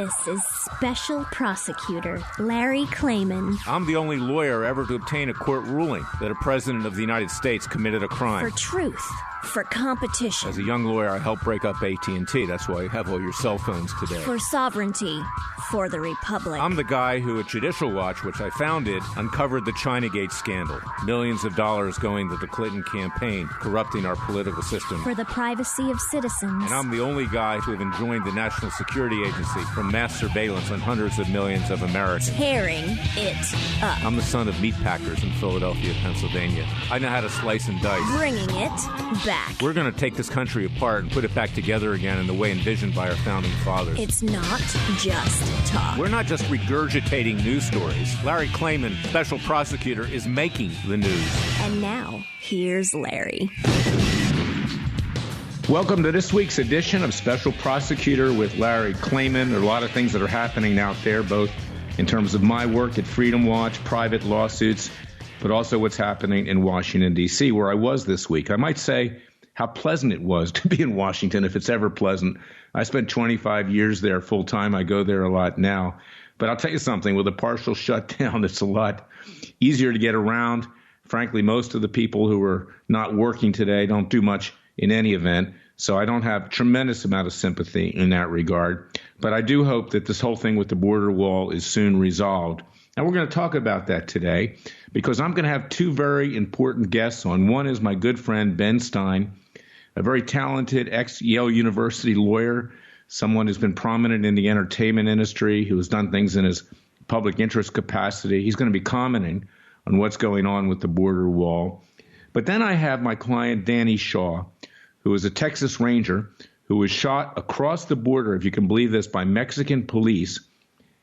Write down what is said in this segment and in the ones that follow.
This is Special Prosecutor Larry Klayman. I'm the only lawyer ever to obtain a court ruling that a president of the United States committed a crime. For truth. For competition. As a young lawyer, I helped break up AT&T. That's why you have all your cell phones today. For sovereignty. For the Republic. I'm the guy who, at Judicial Watch, which I founded, uncovered the Chinagate scandal. Millions of dollars going to the Clinton campaign, corrupting our political system. For the privacy of citizens. And I'm the only guy to have enjoined the National Security Agency from mass surveillance on hundreds of millions of Americans. Tearing it up. I'm the son of meat packers in Philadelphia, Pennsylvania. I know how to slice and dice. Bringing it back. We're going to take this country apart and put it back together again in the way envisioned by our founding fathers. It's not just talk. We're not just regurgitating news stories. Larry Klayman, special prosecutor, is making the news. And now, here's Larry. Welcome to this week's edition of Special Prosecutor with Larry Klayman. There are a lot of things that are happening out there, both in terms of my work at Freedom Watch, private lawsuits, but also what's happening in Washington, D.C., where I was this week. I might say how pleasant it was to be in Washington, if it's ever pleasant. I spent 25 years there full time. I go there a lot now. But I'll tell you something, with a partial shutdown, it's a lot easier to get around. Frankly, most of the people who are not working today don't do much in any event. So I don't have tremendous amount of sympathy in that regard. But I do hope that this whole thing with the border wall is soon resolved. And we're going to talk about that today because I'm going to have two very important guests on. One is my good friend, Ben Stein, a very talented ex-Yale University lawyer, someone who's been prominent in the entertainment industry, who has done things in his public interest capacity. He's going to be commenting on what's going on with the border wall. But then I have my client, Danny Shaw, who is a Texas Ranger who was shot across the border, if you can believe this, by Mexican police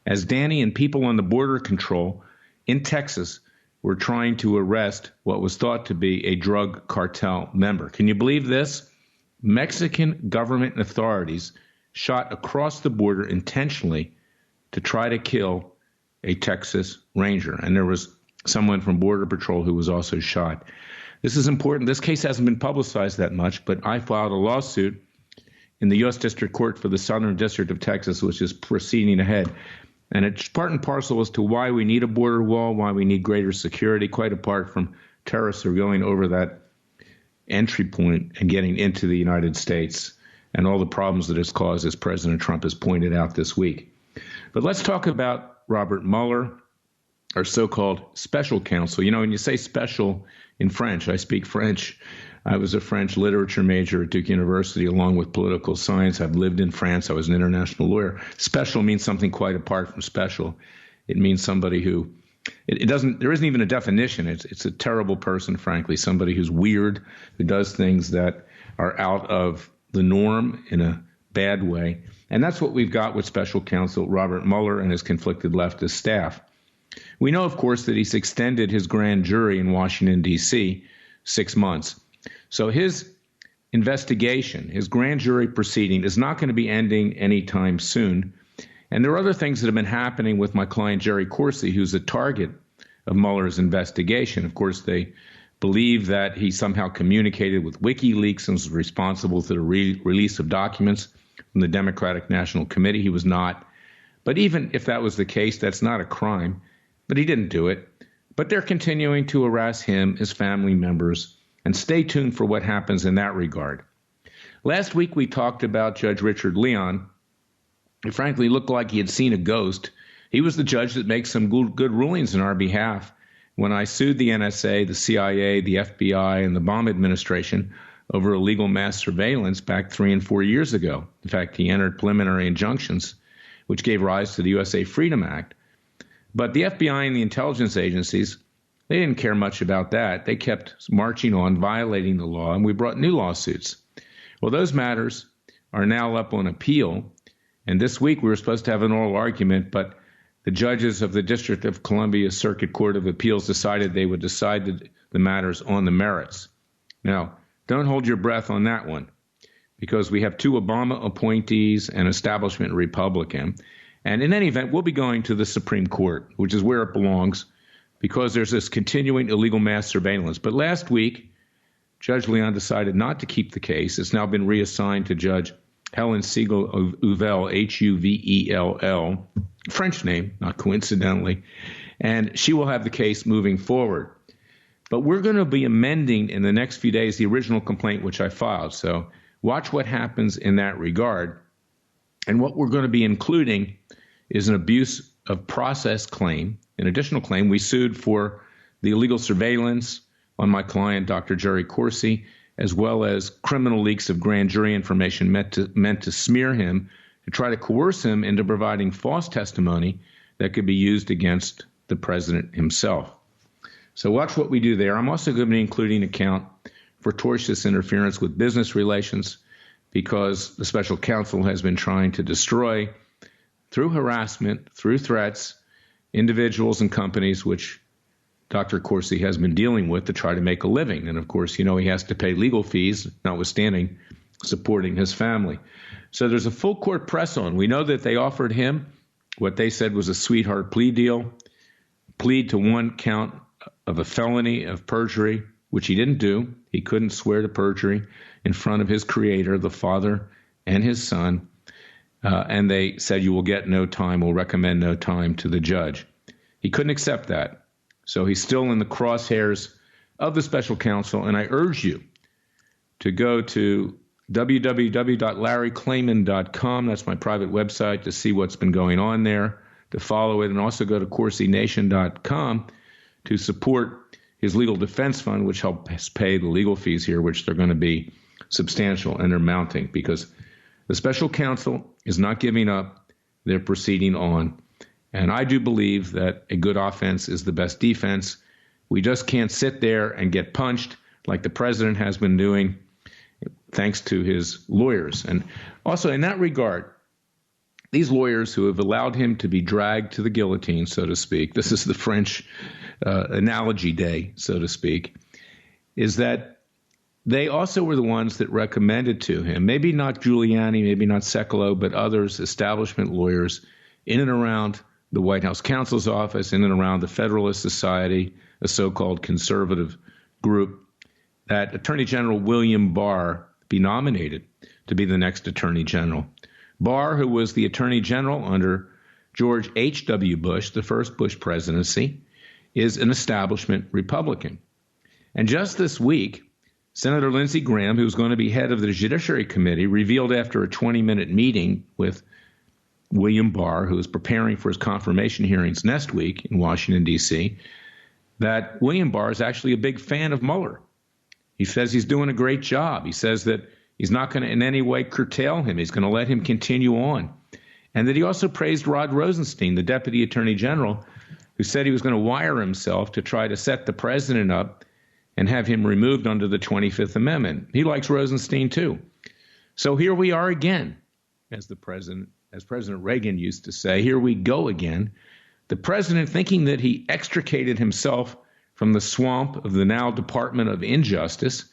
as Danny and people on the border control in Texas were trying to arrest what was thought to be a drug cartel member. Can you believe this? Mexican government authorities shot across the border intentionally to try to kill a Texas Ranger. And there was someone from Border Patrol who was also shot. This is important. This case hasn't been publicized that much, but I filed a lawsuit in the U.S. District Court for the Southern District of Texas, which is proceeding ahead. And it's part and parcel as to why we need a border wall, why we need greater security, quite apart from terrorists who are going over that entry point and getting into the United States and all the problems that it's caused, as President Trump has pointed out this week. But let's talk about Robert Mueller, our so-called special counsel. You know, when you say special in French, I speak French. I was a French literature major at Duke University along with political science. I've lived in France. I was an international lawyer. Special means something quite apart from special. It means somebody who, there isn't even a definition. It's a terrible person, frankly, somebody who's weird, who does things that are out of the norm in a bad way. And that's what we've got with special counsel Robert Mueller and his conflicted leftist staff. We know, of course, that he's extended his grand jury in Washington, D.C., 6 months. So his investigation, his grand jury proceeding, is not going to be ending anytime soon. And there are other things that have been happening with my client, Jerry Corsi, who's a target of Mueller's investigation. Of course, they believe that he somehow communicated with WikiLeaks and was responsible for the release of documents from the Democratic National Committee. He was not. But even if that was the case, that's not a crime. But he didn't do it. But they're continuing to harass him, his family members, and stay tuned for what happens in that regard. Last week, we talked about Judge Richard Leon. He frankly looked like he had seen a ghost. He was the judge that makes some good rulings in our behalf. When I sued the NSA, the CIA, the FBI, and the Obama administration over illegal mass surveillance back 3 and 4 years ago. In fact, he entered preliminary injunctions, which gave rise to the USA Freedom Act. But the FBI and the intelligence agencies, they didn't care much about that. They kept marching on, violating the law, and we brought new lawsuits. Well, those matters are now up on appeal, and this week we were supposed to have an oral argument, but the judges of the District of Columbia Circuit Court of Appeals decided they would decide the matters on the merits. Now, don't hold your breath on that one, because we have 2 Obama appointees, an establishment Republican, and in any event, we'll be going to the Supreme Court, which is where it belongs, because there's this continuing illegal mass surveillance. But last week, Judge Leon decided not to keep the case. It's now been reassigned to Judge Helen Siegel-Uvell, Huvell, French name, not coincidentally, and she will have the case moving forward. But we're going to be amending in the next few days the original complaint which I filed. So watch what happens in that regard. And what we're going to be including is an abuse of process claim, an additional claim. We sued for the illegal surveillance on my client, Dr. Jerry Corsi, as well as criminal leaks of grand jury information meant to smear him, to try to coerce him into providing false testimony that could be used against the president himself. So watch what we do there. I'm also going to be including an account for tortious interference with business relations, because the special counsel has been trying to destroy, through harassment, through threats, individuals and companies which Dr. Corsi has been dealing with to try to make a living. And of course, he has to pay legal fees, notwithstanding supporting his family. So there's a full court press on. We know that they offered him what they said was a sweetheart plea deal, plead to one count of a felony of perjury, which he didn't do. He couldn't swear to perjury in front of his creator, the Father, and his Son. And they said, you will get no time, will recommend no time to the judge. He couldn't accept that. So he's still in the crosshairs of the special counsel. And I urge you to go to www.larryclayman.com. That's my private website, to see what's been going on there, to follow it, and also go to CorsiNation.com to support his legal defense fund, which helps pay the legal fees here, which they're going to be substantial, and they're mounting because the special counsel is not giving up. They're proceeding on. And I do believe that a good offense is the best defense. We just can't sit there and get punched like the president has been doing, thanks to his lawyers. And also in that regard, these lawyers who have allowed him to be dragged to the guillotine, so to speak, this is the French analogy day, so to speak, is that they also were the ones that recommended to him, maybe not Giuliani, maybe not Sekulow, but others, establishment lawyers in and around the White House counsel's office, in and around the Federalist Society, a so-called conservative group, that Attorney General William Barr be nominated to be the next Attorney General. Barr, who was the Attorney General under George H.W. Bush, the first Bush presidency, is an establishment Republican. And just this week, Senator Lindsey Graham, who's going to be head of the Judiciary Committee, revealed after a 20-minute meeting with William Barr, who is preparing for his confirmation hearings next week in Washington, D.C., that William Barr is actually a big fan of Mueller. He says he's doing a great job. He says that he's not going to in any way curtail him. He's going to let him continue on. And that he also praised Rod Rosenstein, the Deputy Attorney General, who said he was going to wire himself to try to set the president up and have him removed under the 25th Amendment. He likes Rosenstein, too. So here we are again, as President Reagan used to say, here we go again. The president, thinking that he extricated himself from the swamp of the now Department of Injustice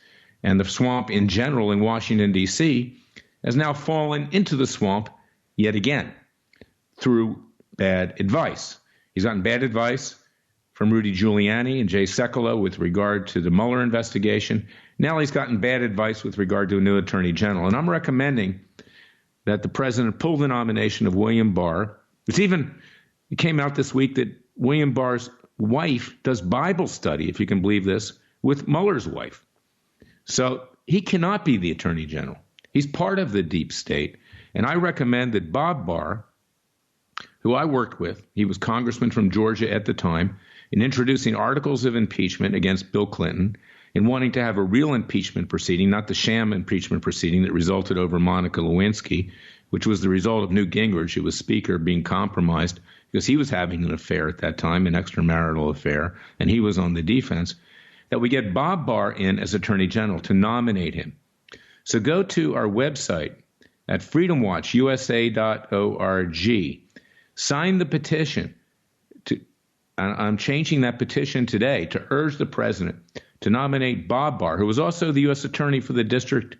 and the swamp in general in Washington, D.C., has now fallen into the swamp yet again through bad advice. He's gotten bad advice from Rudy Giuliani and Jay Sekulow with regard to the Mueller investigation. Now he's gotten bad advice with regard to a new attorney general. And I'm recommending that the president pull the nomination of William Barr. It came out this week that William Barr's wife does Bible study, if you can believe this, with Mueller's wife. So he cannot be the attorney general. He's part of the deep state. And I recommend that Bob Barr, who I worked with, he was congressman from Georgia at the time, in introducing articles of impeachment against Bill Clinton, in wanting to have a real impeachment proceeding, not the sham impeachment proceeding that resulted over Monica Lewinsky, which was the result of Newt Gingrich, who was speaker, being compromised because he was having an affair at that time, an extramarital affair, and he was on the defense, that we get Bob Barr in as Attorney General to nominate him. So go to our website at freedomwatchusa.org. Sign the petition. I'm changing that petition today to urge the president to nominate Bob Barr, who was also the U.S. Attorney for the District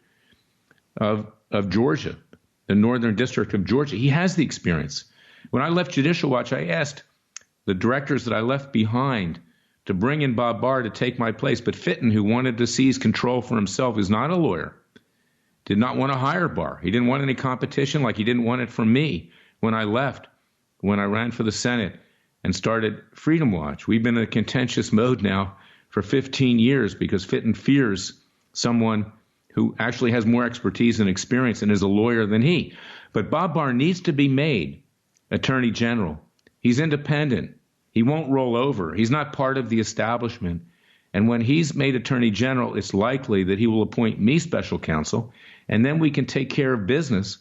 of Georgia, the Northern District of Georgia. He has the experience. When I left Judicial Watch, I asked the directors that I left behind to bring in Bob Barr to take my place, but Fitton, who wanted to seize control for himself, is not a lawyer, did not want to hire Barr. He didn't want any competition like he didn't want it from me when I left, when I ran for the Senate and started Freedom Watch. We've been in a contentious mode now for 15 years because Fitton fears someone who actually has more expertise and experience and is a lawyer than he. But Bob Barr needs to be made Attorney General. He's independent. He won't roll over. He's not part of the establishment. And when he's made Attorney General, it's likely that he will appoint me special counsel, and then we can take care of business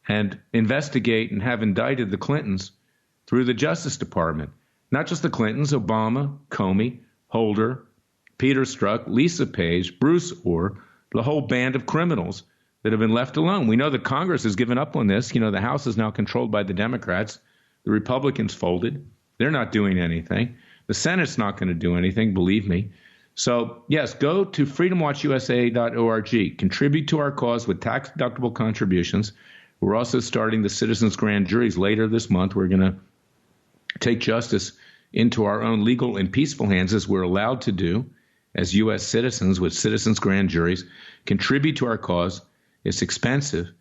and investigate and have indicted the Clintons through the Justice Department. Not just the Clintons, Obama, Comey, Holder, Peter Strzok, Lisa Page, Bruce Orr, the whole band of criminals that have been left alone. We know that Congress has given up on this. You know, the House is now controlled by the Democrats. The Republicans folded. They're not doing anything. The Senate's not going to do anything, believe me. So, yes, go to freedomwatchusa.org. Contribute to our cause with tax-deductible contributions. We're also starting the citizens' grand juries later this month. We're going to take justice into our own legal and peaceful hands, as we're allowed to do as U.S. citizens with citizens' grand juries. Contribute to our cause. It's expensive.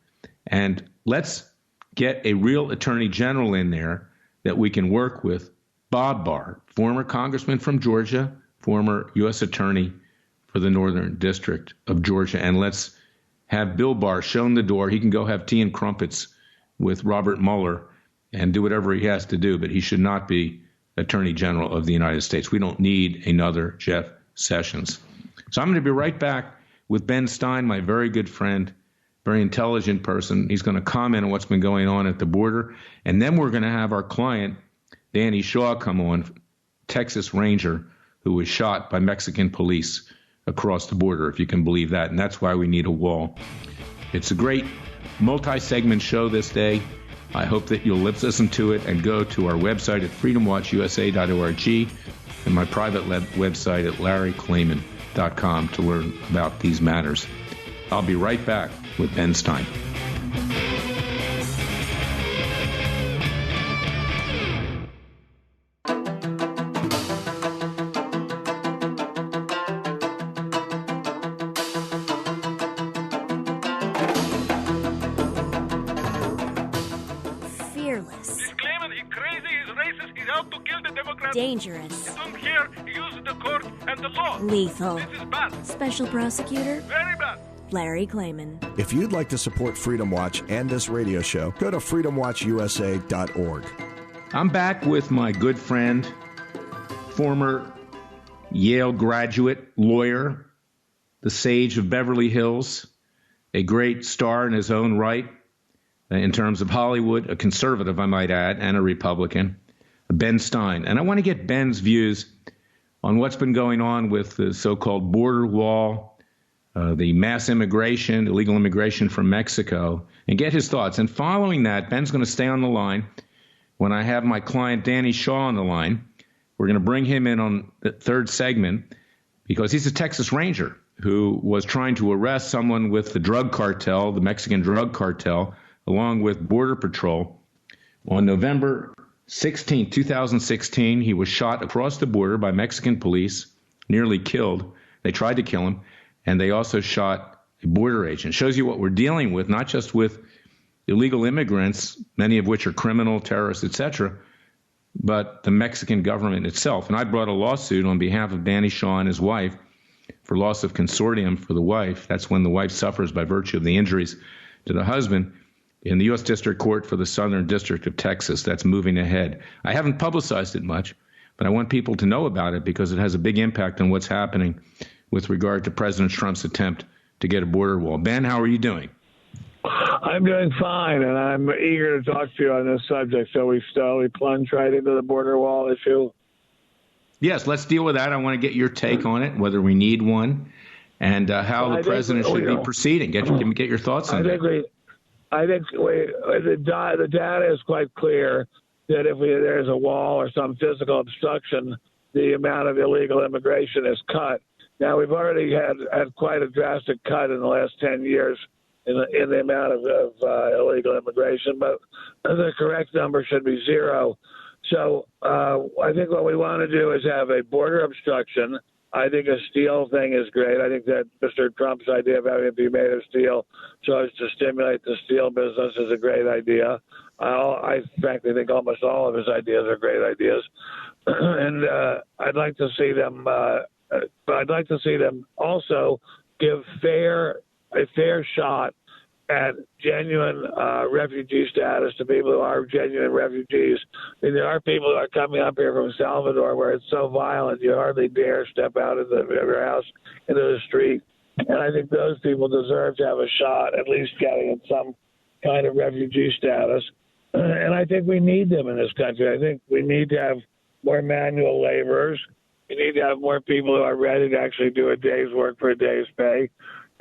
And let's get a real attorney general in there that we can work with. Bob Barr, former congressman from Georgia, former U.S. attorney for the Northern District of Georgia. And let's have Bill Barr shown the door. He can go have tea and crumpets with Robert Mueller and do whatever he has to do, but he should not be Attorney General of the United States. We don't need another Jeff Sessions. So I'm going to be right back with Ben Stein, my very good friend, very intelligent person. He's going to comment on what's been going on at the border. And then we're going to have our client, Danny Shaw, come on, Texas Ranger, who was shot by Mexican police across the border, if you can believe that. And that's why we need a wall. It's a great multi-segment show this day. I hope that you'll listen to it and go to our website at freedomwatchusa.org and my private website at larryclayman.com to learn about these matters. I'll be right back with Ben Stein. Fearless. He's claiming he's crazy, he's racist, he's out to kill the Democrats. Dangerous. He don't care, he uses the court and the law. Lethal. This is bad. Special prosecutor Very bad. Larry Clayman. If you'd like to support Freedom Watch and this radio show, go to freedomwatchusa.org. I'm back with my good friend, former Yale graduate, lawyer, the sage of Beverly Hills, a great star in his own right in terms of Hollywood, a conservative, I might add, and a Republican, Ben Stein. And I want to get Ben's views on what's been going on with the so-called border wall, the mass immigration, illegal immigration from Mexico, and get his thoughts. And following that, Ben's going to stay on the line. When I have my client Danny Shaw on the line, we're going to bring him in on the third segment because he's a Texas Ranger who was trying to arrest someone with the drug cartel, the Mexican drug cartel, along with Border Patrol. On November 16, 2016, he was shot across the border by Mexican police, nearly killed. They tried to kill him. And they also shot a border agent. Shows you what we're dealing with, not just with illegal immigrants, many of which are criminal, terrorists, etc., but the Mexican government itself. And I brought a lawsuit on behalf of Danny Shaw and his wife for loss of consortium for the wife. That's when the wife suffers by virtue of the injuries to the husband in the U.S. District Court for the Southern District of Texas. That's moving ahead. I haven't publicized it much, but I want people to know about it because it has a big impact on what's happening with regard to President Trump's attempt to get a border wall. Ben, how are you doing? I'm doing fine, and I'm eager to talk to you on this subject. So we plunge right into the border wall issue. Yes, let's deal with that. I want to get your take on it, whether we need one, and how the president should be proceeding. Get your thoughts on that. I think the data is quite clear that if there's a wall or some physical obstruction, the amount of illegal immigration is cut. Now, we've already had quite a drastic cut in the last 10 years in the amount of illegal immigration, but the correct number should be zero. So I think what we want to do is have a border obstruction, I think a steel thing is great. I think that Mr. Trump's idea of having it be made of steel so as to stimulate the steel business is a great idea. I frankly think almost all of his ideas are great ideas, and I'd like to see them. I'd like to see them also give a fair shot at genuine refugee status to people who are genuine refugees. I mean, there are people who are coming up here from Salvador where it's so violent you hardly dare step out of your house into the street. And I think those people deserve to have a shot at least getting some kind of refugee status. And I think we need them in this country. I think we need to have more manual laborers. We need to have more people who are ready to actually do a day's work for a day's pay.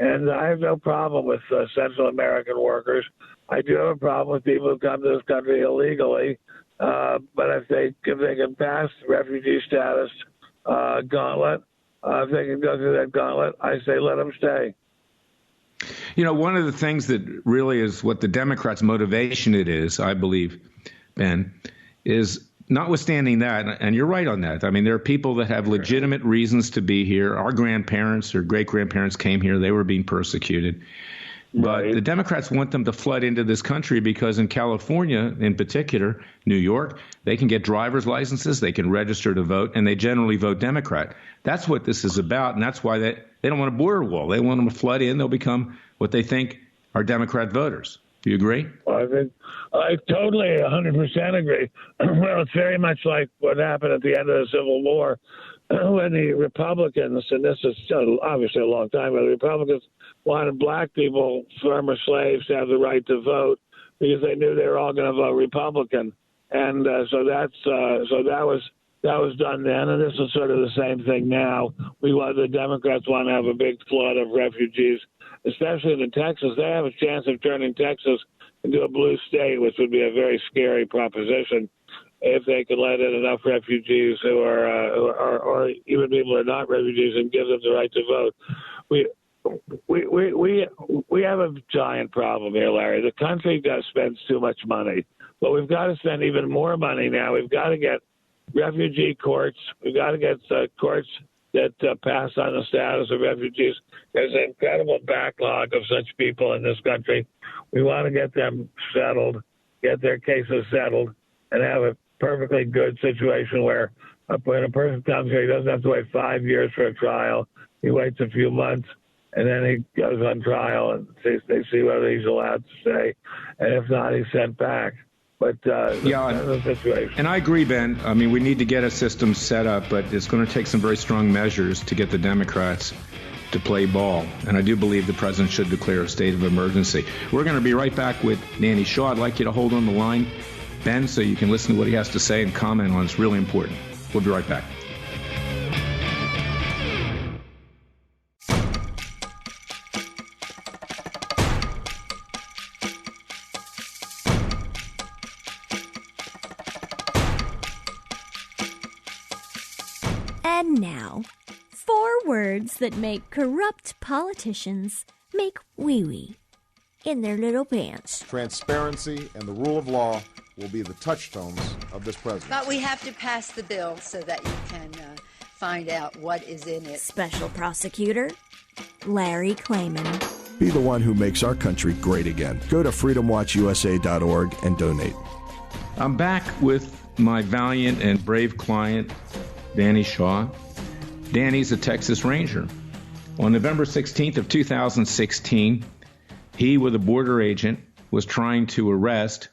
And I have no problem with Central American workers. I do have a problem with people who come to this country illegally. But if they can pass the refugee status gauntlet, if they can go through that gauntlet, I say let them stay. You know, one of the things that really is what the Democrats' motivation it is, I believe, Ben, is notwithstanding that, and you're right on that. I mean, there are people that have legitimate reasons to be here. Our grandparents or great-grandparents came here. They were being persecuted. But the Democrats want them to flood into this country because in California, in particular, New York, they can get driver's licenses, they can register to vote, and they generally vote Democrat. That's what this is about, and that's why they don't want a border wall. They want them to flood in. They'll become what they think are Democrat voters. Do you agree? Well, I totally 100% agree. Well, it's very much like what happened at the end of the Civil War when the Republicans, and this is obviously a long time ago, the Republicans wanted black people, former slaves, to have the right to vote because they knew they were all going to vote Republican, and so that was done then, and this is sort of the same thing now. The Democrats want to have a big flood of refugees, especially in Texas. They have a chance of turning Texas into a blue state, which would be a very scary proposition if they could let in enough refugees who are or even people who are not refugees and give them the right to vote. We have a giant problem here, Larry. The country spends too much money, but we've got to spend even more money now. We've got to get refugee courts. We've got to get courts that pass on the status of refugees. There's an incredible backlog of such people in this country. We want to get them settled, get their cases settled, and have a perfectly good situation where when a person comes here, he doesn't have to wait 5 years for a trial. He waits a few months, and then he goes on trial, and they see whether he's allowed to stay. And if not, he's sent back. But that's the situation. And I agree, Ben. I mean, we need to get a system set up, but it's going to take some very strong measures to get the Democrats to play ball. And I do believe the president should declare a state of emergency. We're going to be right back with Danny Shaw. I'd like you to hold on the line, Ben, so you can listen to what he has to say and comment on it. It's really important. We'll be right back. And now, 4 words that make corrupt politicians make wee-wee in their little pants. Transparency and the rule of law will be the touchstones of this presidency. But we have to pass the bill so that you can find out what is in it. Special Prosecutor Larry Klayman. Be the one who makes our country great again. Go to freedomwatchusa.org and donate. I'm back with my valiant and brave client, Danny Shaw. Danny's a Texas Ranger. On November 16th of 2016, he, with a border agent, was trying to arrest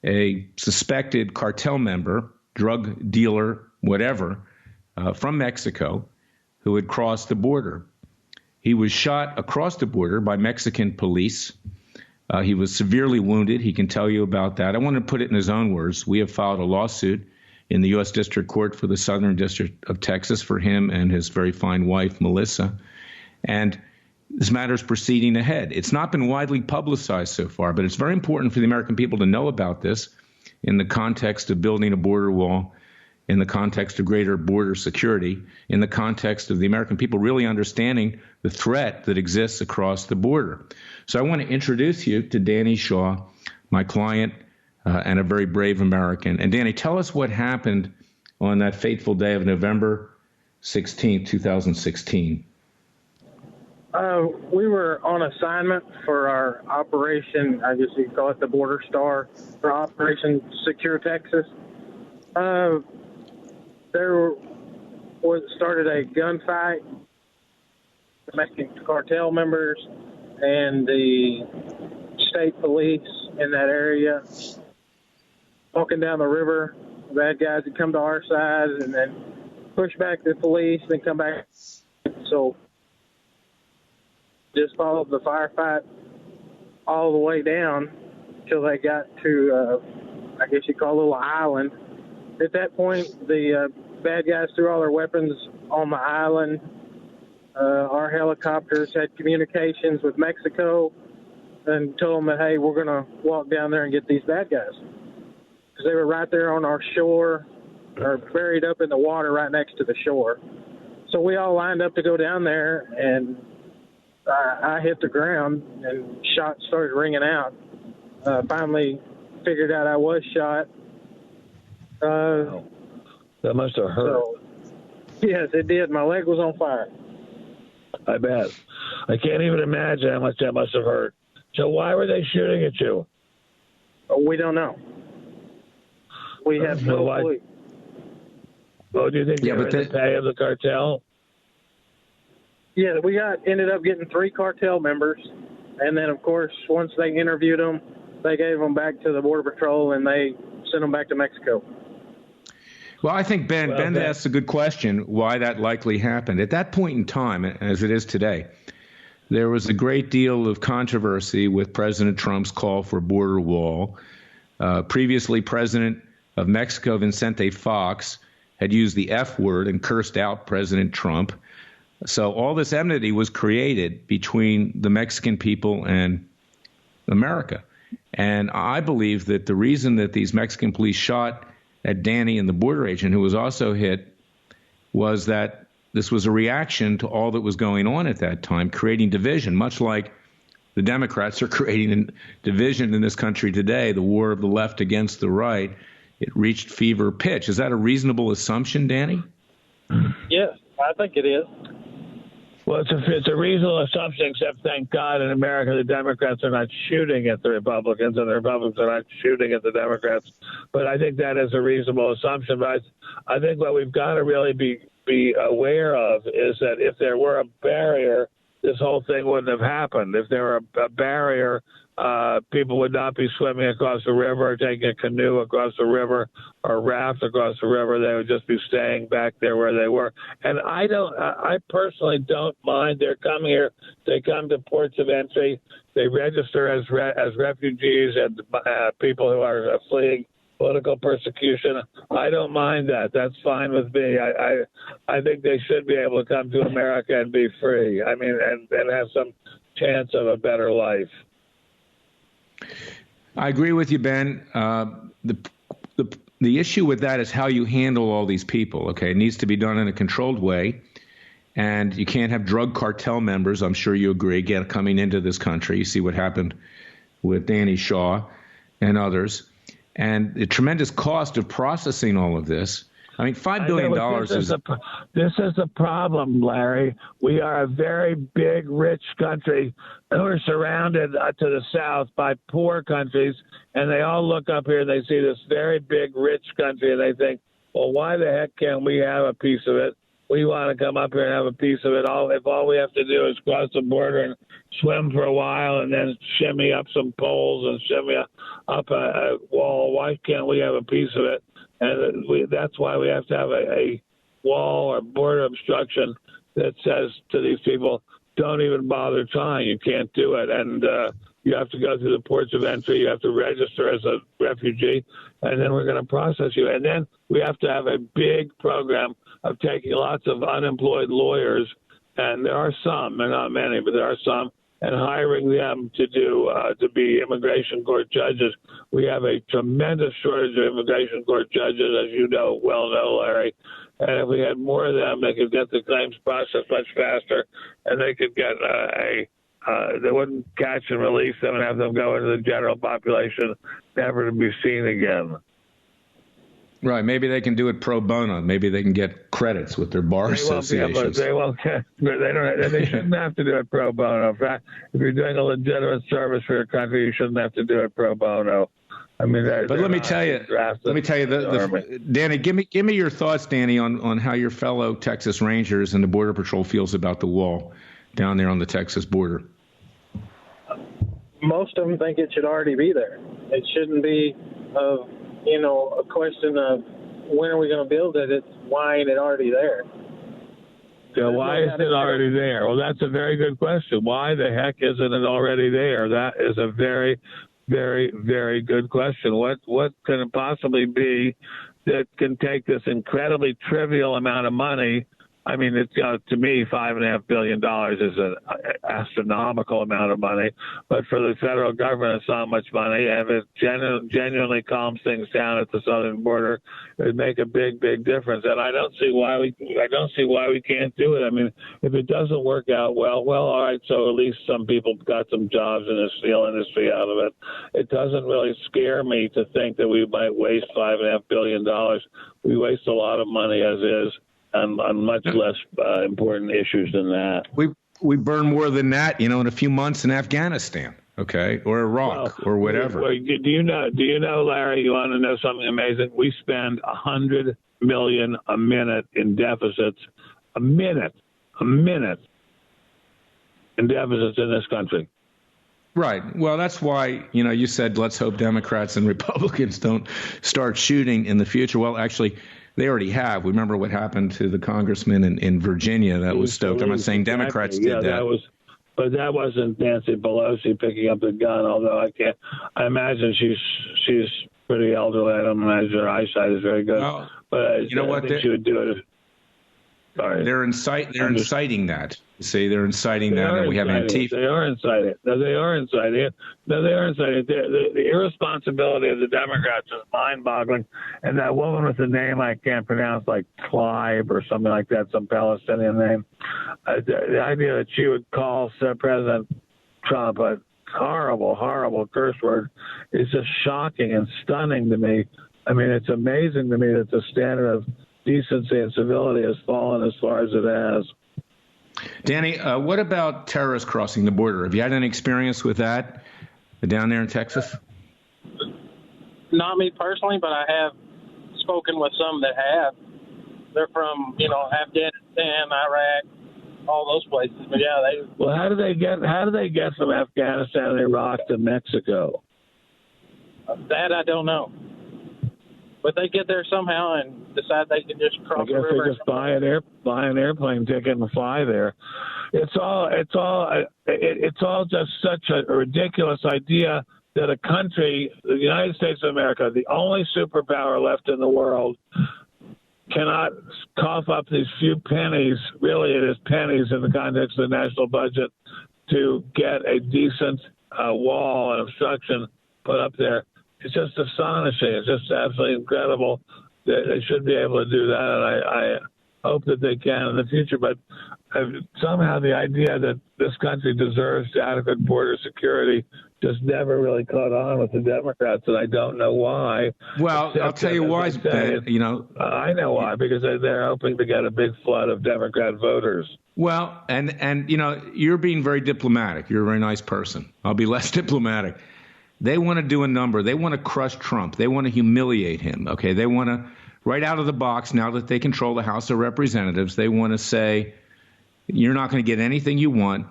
a suspected cartel member, drug dealer, whatever, from Mexico, who had crossed the border. He was shot across the border by Mexican police. He was severely wounded. He can tell you about that. I want to put it in his own words. We have filed a lawsuit in the U.S. District Court for the Southern District of Texas for him and his very fine wife, Melissa. And this matter is proceeding ahead. It's not been widely publicized so far, but it's very important for the American people to know about this in the context of building a border wall, in the context of greater border security, in the context of the American people really understanding the threat that exists across the border. So I want to introduce you to Danny Shaw, my client, and a very brave American. And Danny, tell us what happened on that fateful day of November 16th, 2016? We were on assignment for our operation, I guess you could call it the Border Star, for Operation Secure Texas. There started a gunfight, Mexican cartel members and the state police in that area. Walking down the river, the bad guys would come to our side and then push back the police, then come back. So just followed the firefight all the way down until they got to, I guess you call it a little island. At that point, the bad guys threw all their weapons on the island. Our helicopters had communications with Mexico and told them that, hey, we're going to walk down there and get these bad guys. Because they were right there on our shore, or buried up in the water right next to the shore. So we all lined up to go down there, and I hit the ground, and shots started ringing out. Finally figured out I was shot. That must have hurt. So, yes, it did. My leg was on fire. I bet. I can't even imagine how much that must have hurt. So why were they shooting at you? We don't know. We have no clue. Oh, do you think they were in the pay of the cartel? Yeah, we ended up getting 3 cartel members, and then, of course, once they interviewed them, they gave them back to the Border Patrol, and they sent them back to Mexico. Well, I think Ben asked a good question, why that likely happened. At that point in time, as it is today, there was a great deal of controversy with President Trump's call for a border wall. Previously, President of Mexico, Vicente Fox, had used the F word and cursed out President Trump. So all this enmity was created between the Mexican people and America. And I believe that the reason that these Mexican police shot at Danny and the border agent, who was also hit, was that this was a reaction to all that was going on at that time, creating division, much like the Democrats are creating division in this country today, the war of the left against the right. It reached fever pitch. Is that a reasonable assumption, Danny? Yes, I think it is. Well, it's a reasonable assumption, except thank God in America the Democrats are not shooting at the Republicans and the Republicans are not shooting at the Democrats. But I think that is a reasonable assumption. But I think what we've got to really be aware of is that if there were a barrier, this whole thing wouldn't have happened. If there were a barrier, people would not be swimming across the river or taking a canoe across the river or raft across the river. They would just be staying back there where they were. And I personally don't mind. They're coming here. They come to ports of entry. They register as refugees and people who are fleeing political persecution. I don't mind that. That's fine with me. I think they should be able to come to America and be free. I mean, and have some chance of a better life. I agree with you, Ben. The issue with that is how you handle all these people. Okay, it needs to be done in a controlled way, and you can't have drug cartel members. I'm sure you agree. Coming into this country, you see what happened with Danny Shaw and others, and the tremendous cost of processing all of this. I mean, $5 billion This is a problem, Larry. We are a very big, rich country. We're surrounded to the south by poor countries, and they all look up here and they see this very big, rich country, and they think, well, why the heck can't we have a piece of it? We want to come up here and have a piece of it. If all we have to do is cross the border and swim for a while and then shimmy up some poles and shimmy up a wall, why can't we have a piece of it? And that's why we have to have a wall or border obstruction that says to these people, don't even bother trying. You can't do it. And you have to go through the ports of entry. You have to register as a refugee, and then we're going to process you. And then we have to have a big program of taking lots of unemployed lawyers, and there are some, and not many, but there are some, and hiring them to be immigration court judges. We have a tremendous shortage of immigration court judges, as you well know, Larry. And if we had more of them, they could get the claims processed much faster, and they could get they wouldn't catch and release them and have them go into the general population, never to be seen again. Right. Maybe they can do it pro bono. Maybe they can get credits with their bar associations. They won't. They shouldn't have to do it pro bono. In fact, if you're doing a legitimate service for your country, you shouldn't have to do it pro bono. I mean, but let me tell you, Danny, give me your thoughts, Danny, on how your fellow Texas Rangers and the Border Patrol feels about the wall down there on the Texas border. Most of them think it should already be there. It shouldn't be a question of when are we going to build it. It's why ain't it already there? So why isn't it already there? Well, that's a very good question. Why the heck isn't it already there? That is a very, very, very good question. What can it possibly be that can take this incredibly trivial amount of money? I mean, it's to me, $5.5 billion is an astronomical amount of money. But for the federal government, it's not much money. And if it genuinely calms things down at the southern border, it would make a big, big difference. And I don't see why we can't do it. I mean, if it doesn't work out well, all right. So at least some people got some jobs in the steel industry out of it. It doesn't really scare me to think that we might waste $5.5 billion. We waste a lot of money as is. On much less important issues than that. We burn more than that, in a few months in Afghanistan, okay, or Iraq, or whatever. Do you know, Larry? You want to know something amazing? We spend $100 million a minute in deficits, a minute in deficits in this country. Right. Well, that's why, you said let's hope Democrats and Republicans don't start shooting in the future. Well, actually, they already have. We remember what happened to the congressman in Virginia that was stoked. I'm not saying Democrats did that. But that wasn't Nancy Pelosi picking up the gun, although I imagine she's pretty elderly. I don't imagine her eyesight is very good. No, but I think she would do it. Sorry. They're inciting that. You see, they're inciting that, and we have Antifa. They are inciting it. They are inciting it. The irresponsibility of the Democrats is mind-boggling. And that woman with the name I can't pronounce, like Clive or something like that, some Palestinian name, the idea that she would call President Trump a horrible, horrible curse word is just shocking and stunning to me. I mean, it's amazing to me that the standard of decency and civility has fallen as far as it has. Danny, what about terrorists crossing the border? Have you had any experience with that down there in Texas? Not me personally, but I have spoken with some that have. They're from, Afghanistan, Iraq, all those places. But yeah, Well, how do they get from Afghanistan and Iraq to Mexico? That I don't know. But they get there somehow and decide they can just cross the river. They just buy an airplane ticket and fly there. It's all just such a ridiculous idea that a country, the United States of America, the only superpower left in the world, cannot cough up these few pennies. Really, it is pennies in the context of the national budget to get a decent wall and obstruction put up there. It's just astonishing. It's just absolutely incredible that they should be able to do that, and I hope that they can in the future. But somehow the idea that this country deserves adequate border security just never really caught on with the Democrats, and I don't know why. Well, I'll tell you why. I know why, because they're hoping to get a big flood of Democrat voters. Well, and you're being very diplomatic. You're a very nice person. I'll be less diplomatic. They want to do a number. They want to crush Trump. They want to humiliate him. Okay, they want to, right out of the box, now that they control the House of Representatives, they want to say, you're not going to get anything you want.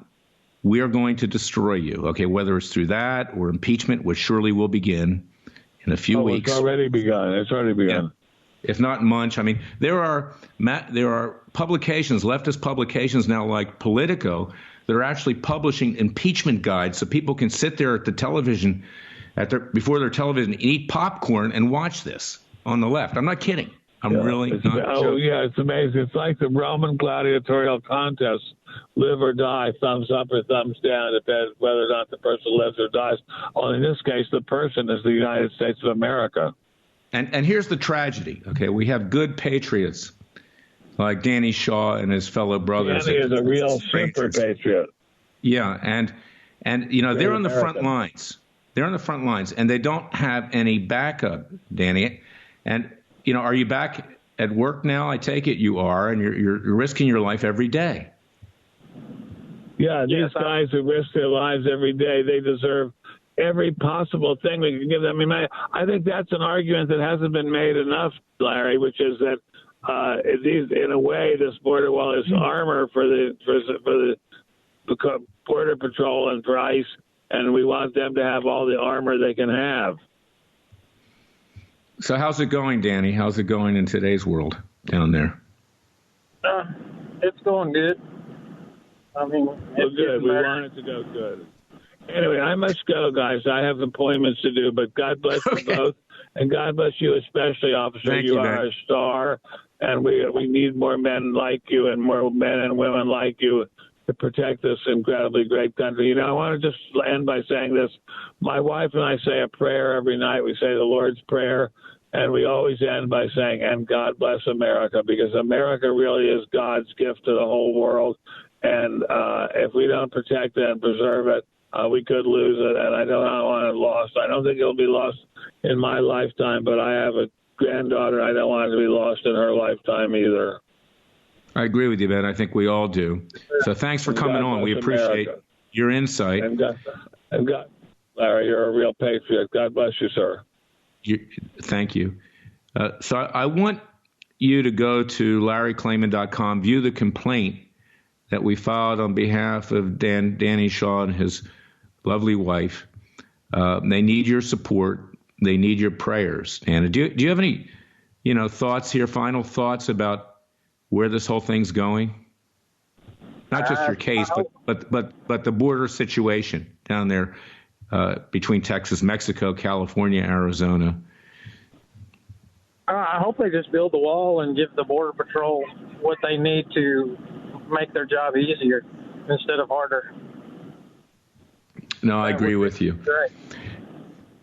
We are going to destroy you. Okay, whether it's through that or impeachment, which surely will begin in a few weeks. It's already begun. Yeah. If not months. I mean, there are publications, leftist publications now like Politico, that are actually publishing impeachment guides so people can sit there at the television, before their television, and eat popcorn and watch this on the left. I'm not kidding. I'm really not joking. Oh, yeah, it's amazing. It's like the Roman gladiatorial contest, live or die, thumbs up or thumbs down, depends whether or not the person lives or dies. Well, in this case, the person is the United States of America. And here's the tragedy, okay? We have good patriots like Danny Shaw and his fellow brothers. Danny is a real super patriot. Yeah, and they're on the front lines. They're on the front lines, and they don't have any backup, Danny. And are you back at work now? I take it you are, and you're risking your life every day. Yeah, these guys who risk their lives every day, they deserve every possible thing we can give them. I mean, I think that's an argument that hasn't been made enough, Larry, which is that in a way, this border wall is armor for the Border Patrol and for ICE, and we want them to have all the armor they can have. So how's it going, Danny? How's it going in today's world down there? It's going good. I mean, it's good. We want it to go good. Anyway, I must go, guys. I have appointments to do, but God bless you both, and God bless you especially, officer. Thank you you, are man. a star, and we need more men like you and more men and women like you to protect this incredibly great country. I want to just end by saying this. My wife and I say a prayer every night. We say the Lord's Prayer, and we always end by saying, and God bless America, because America really is God's gift to the whole world. And if we don't protect it and preserve it, we could lose it, and I don't want it lost. I don't think it'll be lost in my lifetime, but I have a granddaughter. I don't want it to be lost in her lifetime either. I agree with you, Ben. I think we all do. So thanks for coming on. We appreciate your insight. And God, Larry, you're a real patriot. God bless you, sir. Thank you. So I want you to go to LarryClayman.com, view the complaint that we filed on behalf of Danny Shaw and his lovely wife. They need your support. They need your prayers. Anna, do you have any, thoughts here, final thoughts about where this whole thing's going? Not just your case, but the border situation down there between Texas, Mexico, California, Arizona. I hope they just build the wall and give the Border Patrol what they need to make their job easier instead of harder. No, I agree with you. Great.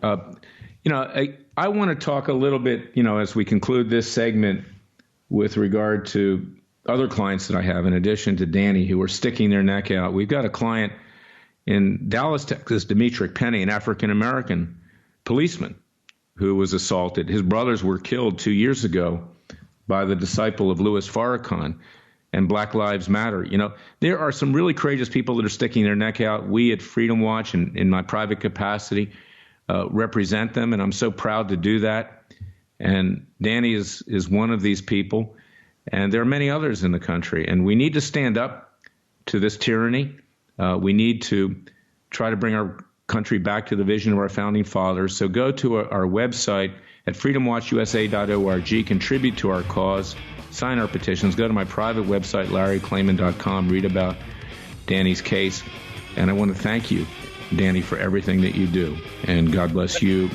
I want to talk a little bit, as we conclude this segment with regard to other clients that I have, in addition to Danny, who are sticking their neck out. We've got a client in Dallas, Texas, Demetric Penny, an African-American policeman who was assaulted. His brothers were killed 2 years ago by the disciple of Louis Farrakhan. And Black Lives Matter. There are some really courageous people that are sticking their neck out. We at Freedom Watch, and in my private capacity, represent them, and I'm so proud to do that. And Danny is one of these people, and there are many others in the country. And we need to stand up to this tyranny. We need to try to bring our country back to the vision of our founding fathers. So go to our website at freedomwatchusa.org, contribute to our cause. Sign our petitions. Go to my private website, LarryClayman.com. Read about Danny's case. And I want to thank you, Danny, for everything that you do. And God bless you,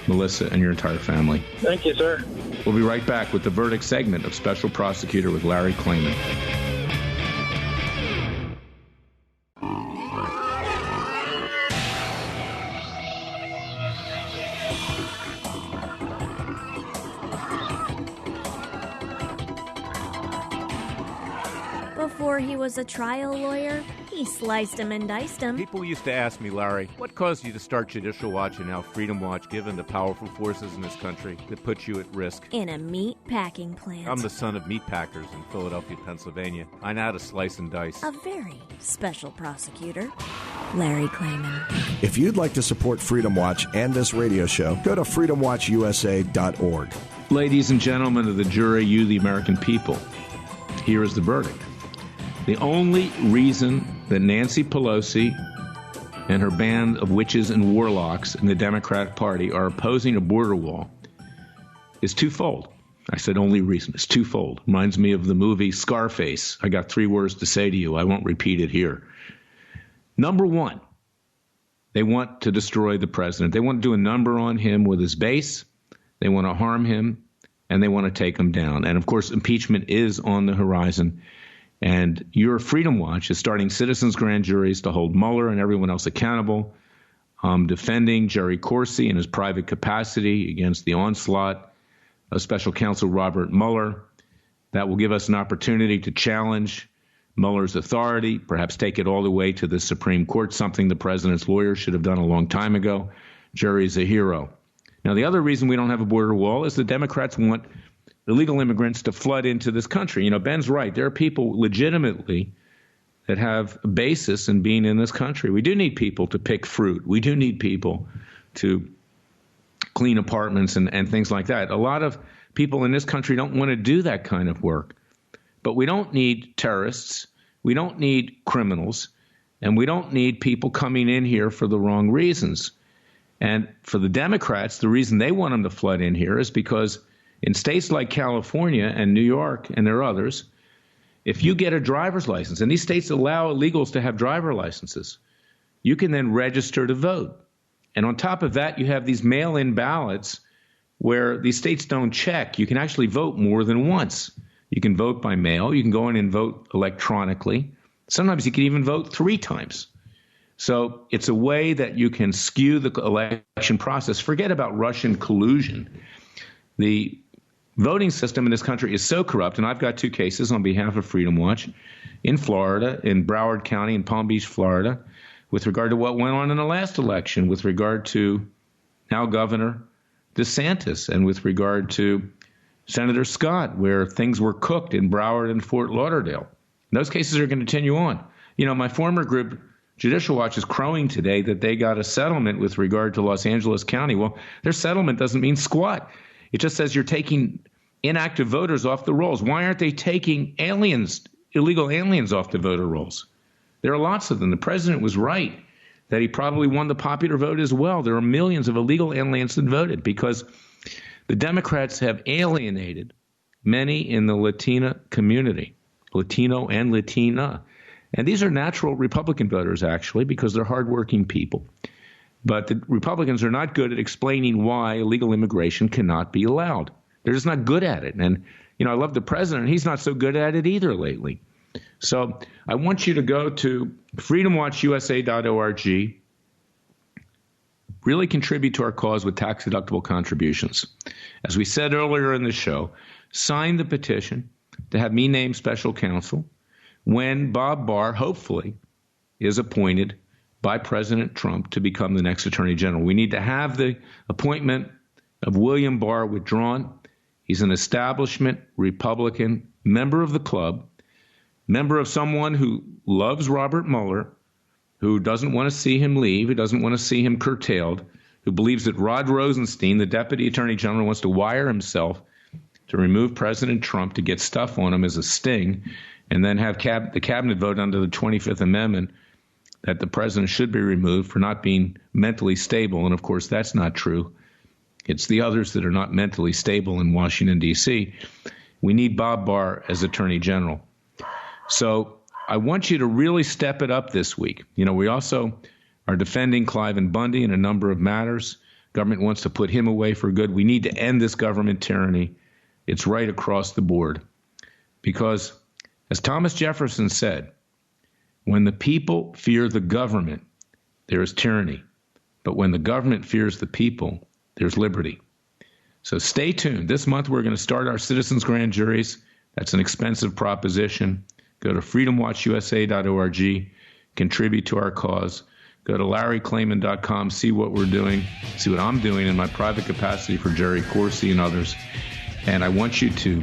Melissa, and your entire family. Thank you, sir. We'll be right back with the verdict segment of Special Prosecutor with Larry Klayman. Before he was a trial lawyer, he sliced him and diced him. People used to ask me, Larry, what caused you to start Judicial Watch and now Freedom Watch, given the powerful forces in this country that put you at risk? In a meat packing plant. I'm the son of meat packers in Philadelphia, Pennsylvania. I know how to slice and dice. A very special prosecutor, Larry Klayman. If you'd like to support Freedom Watch and this radio show, go to freedomwatchusa.org. Ladies and gentlemen of the jury, you, the American people, here is the verdict. The only reason that Nancy Pelosi and her band of witches and warlocks in the Democratic Party are opposing a border wall is twofold. I said only reason. It's twofold. Reminds me of the movie Scarface. I got 3 words to say to you. I won't repeat it here. Number one, they want to destroy the president. They want to do a number on him with his base. They want to harm him, and they want to take him down. And, of course, impeachment is on the horizon. And your Freedom Watch is starting citizens' grand juries to hold Mueller and everyone else accountable, defending Jerry Corsi in his private capacity against the onslaught of Special Counsel Robert Mueller. That will give us an opportunity to challenge Mueller's authority, perhaps take it all the way to the Supreme Court, something the president's lawyers should have done a long time ago. Jerry's a hero. Now, the other reason we don't have a border wall is the Democrats want illegal immigrants to flood into this country. You know, Ben's right. There are people legitimately that have a basis in being in this country. We do need people to pick fruit. We do need people to clean apartments and things like that. A lot of people in this country don't want to do that kind of work. But we don't need terrorists. We don't need criminals. And we don't need people coming in here for the wrong reasons. And for the Democrats, the reason they want them to flood in here is because in states like California and New York, and there are others, if you get a driver's license, and these states allow illegals to have driver licenses, you can then register to vote. And on top of that, you have these mail-in ballots where these states don't check. You can actually vote more than once. You can vote by mail. You can go in and vote electronically. Sometimes you can even vote 3 times. So it's a way that you can skew the election process. Forget about Russian collusion. The voting system in this country is so corrupt, and I've got 2 cases on behalf of Freedom Watch in Florida, in Broward County, in Palm Beach, Florida, with regard to what went on in the last election, with regard to now Governor DeSantis, and with regard to Senator Scott, where things were cooked in Broward and Fort Lauderdale. Those cases are going to continue on. You know, my former group, Judicial Watch, is crowing today that they got a settlement with regard to Los Angeles County. Well, their settlement doesn't mean squat. It just says you're taking inactive voters off the rolls. Why aren't they taking aliens, illegal aliens, off the voter rolls? There are lots of them. The president was right that he probably won the popular vote as well. There are millions of illegal aliens that voted because the Democrats have alienated many in the Latina community, Latino and Latina. And these are natural Republican voters, actually, because they're hardworking people. But the Republicans are not good at explaining why illegal immigration cannot be allowed. They're just not good at it. And, you know, I love the president. He's not so good at it either lately. So I want you to go to freedomwatchusa.org, really contribute to our cause with tax-deductible contributions. As we said earlier in the show, sign the petition to have me named special counsel when Bob Barr, hopefully, is appointed by President Trump to become the next Attorney General. We need to have the appointment of William Barr withdrawn. He's an establishment Republican, member of the club, member of someone who loves Robert Mueller, who doesn't want to see him leave, who doesn't want to see him curtailed, who believes that Rod Rosenstein, the Deputy Attorney General, wants to wire himself to remove President Trump to get stuff on him as a sting, and then have the cabinet vote under the 25th Amendment that the president should be removed for not being mentally stable. And, of course, that's not true. It's the others that are not mentally stable in Washington, D.C. We need Bob Barr as Attorney General. So I want you to really step it up this week. You know, we also are defending Cliven Bundy in a number of matters. Government wants to put him away for good. We need to end this government tyranny. It's right across the board. Because, as Thomas Jefferson said, when the people fear the government, there is tyranny. But when the government fears the people, there's liberty. So stay tuned. This month we're going to start our citizens' grand juries. That's an expensive proposition. Go to freedomwatchusa.org, contribute to our cause. Go to larryclayman.com, see what we're doing, see what I'm doing in my private capacity for Jerry Corsi and others. And I want you to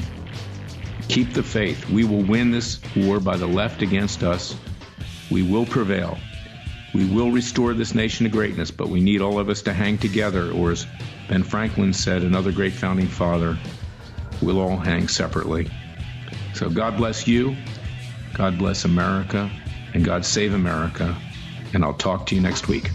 keep the faith. We will win this war by the left against us. We will prevail. We will restore this nation to greatness, but we need all of us to hang together, or as Ben Franklin said, another great founding father, we'll all hang separately. So God bless you, God bless America, and God save America, and I'll talk to you next week.